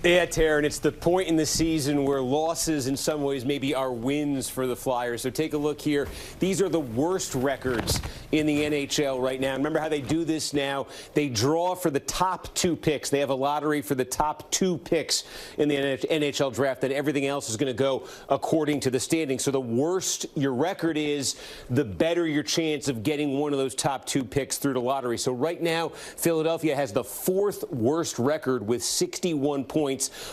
Yeah, Taryn, it's the point in the season where losses in some ways maybe are wins for the Flyers. So take a look here. These are the worst records in the NHL right now. Remember how they do this now? They draw for the top 2 picks. They have a lottery for the top 2 picks in the NHL draft, and everything else is going to go according to the standings. So the worse your record is, the better your chance of getting one of those top 2 picks through the lottery. So right now, Philadelphia has the 4th worst record with 61 points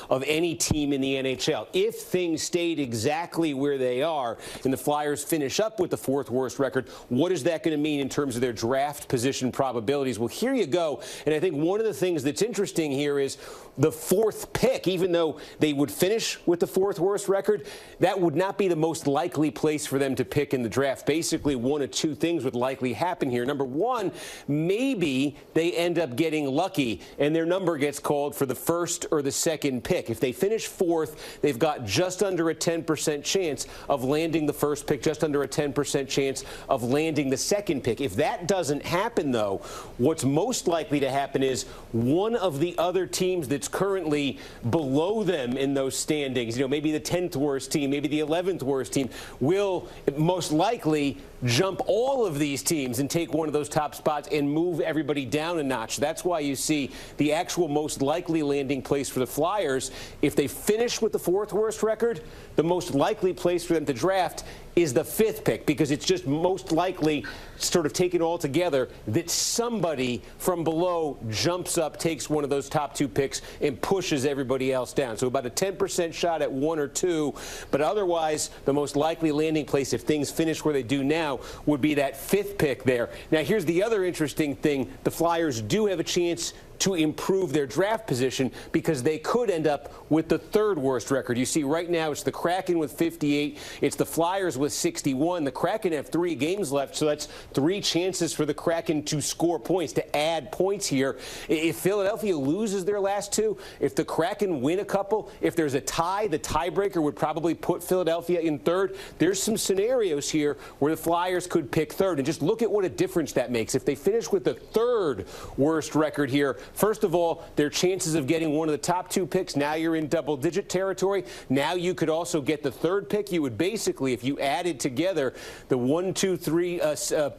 of any team in the NHL. If things stayed exactly where they are and the Flyers finish up with the 4th worst record, what is that going to mean in terms of their draft position probabilities? Well, here you go. And I think one of the things that's interesting here is the 4th pick. Even though they would finish with the 4th worst record, that would not be the most likely place for them to pick in the draft. Basically, one of 2 things would likely happen here. Number one, maybe they end up getting lucky and their number gets called for the 1st or the 2nd pick. If they finish 4th, they've got just under a 10% chance of landing the 1st pick, just under a 10% chance of landing the 2nd pick. If that doesn't happen, though, what's most likely to happen is one of the other teams that's currently below them in those standings, maybe the 10th worst team, maybe the 11th worst team, will most likely jump all of these teams and take one of those top spots and move everybody down a notch. That's why you see the actual most likely landing place for the Flyers. If they finish with the 4th worst record, the most likely place for them to draft is the 5th pick, because it's just most likely, sort of taken all together, that somebody from below jumps up, takes one of those top 2 picks, and pushes everybody else down. So about a 10% shot at 1 or 2, but otherwise the most likely landing place, if things finish where they do now, would be that 5th pick there. Now here's the other interesting thing. The Flyers do have a chance to improve their draft position, because they could end up with the 3rd worst record. You see right now it's the Kraken with 58, it's the Flyers with 61. The Kraken have 3 games left, so that's 3 chances for the Kraken to score points, to add points here. If Philadelphia loses their last 2, if the Kraken win a couple, if there's a tie, the tiebreaker would probably put Philadelphia in 3rd. There's some scenarios here where the Flyers could pick 3rd, and just look at what a difference that makes. If they finish with the 3rd worst record here, first of all, their chances of getting one of the top 2 picks, now you're in double-digit territory. Now you could also get the 3rd pick. You would basically, if you added together the 1, 2, 3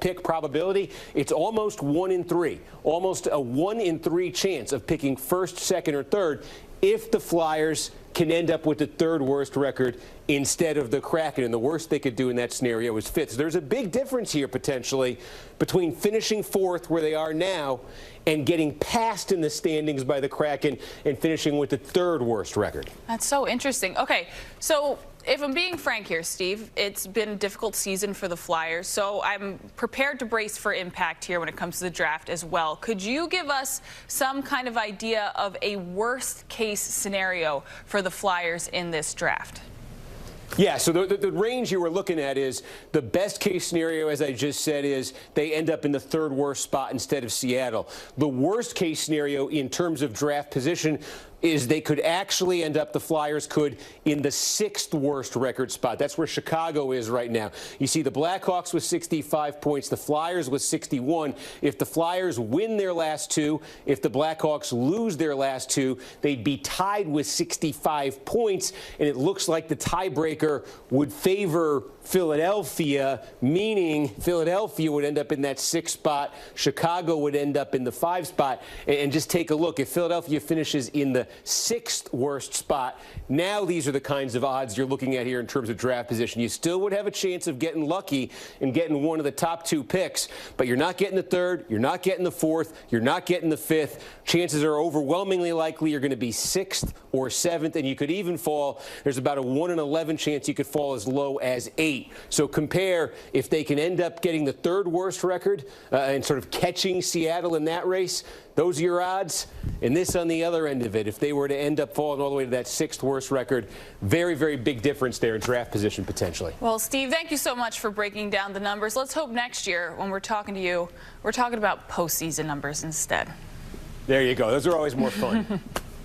pick probability, it's almost 1 in 3. Almost a 1 in 3 chance of picking 1st, 2nd, or 3rd if the Flyers can end up with the 3rd worst record instead of the Kraken. And the worst they could do in that scenario is 5th. So there's a big difference here potentially between finishing 4th, where they are now, and getting passed in the standings by the Kraken and finishing with the 3rd worst record. That's so interesting. Okay, so if I'm being frank here, Steve, it's been a difficult season for the Flyers, so I'm prepared to brace for impact here when it comes to the draft as well. Could you give us some kind of idea of a worst-case scenario for the Flyers in this draft? Yeah, so the range you were looking at is the best case scenario, as I just said, is they end up in the 3rd worst spot instead of Seattle. The worst case scenario in terms of draft position is they could actually end up, the Flyers could, in the 6th worst record spot. That's where Chicago is right now. You see the Blackhawks with 65 points, the Flyers with 61. If the Flyers win their last 2, if the Blackhawks lose their last 2, they'd be tied with 65 points, and it looks like the tiebreaker would favor Philadelphia, meaning Philadelphia would end up in that 6th spot, Chicago would end up in the 5th spot. And just take a look. If Philadelphia finishes in the 6th worst spot, now these are the kinds of odds you're looking at here in terms of draft position. You still would have a chance of getting lucky and getting one of the top 2 picks, but you're not getting the 3rd, you're not getting the 4th, you're not getting the 5th. Chances are overwhelmingly likely you're going to be 6th or 7th, and you could even fall, there's about a 1 in 11 chance you could fall as low as 8. So compare if they can end up getting the 3rd worst record and sort of catching Seattle in that race. Those are your odds. And this on the other end of it, if they were to end up falling all the way to that 6th worst record, very, very big difference there in draft position potentially. Well, Steve, thank you so much for breaking down the numbers. Let's hope next year when we're talking to you, we're talking about postseason numbers instead. There you go. Those are always more fun.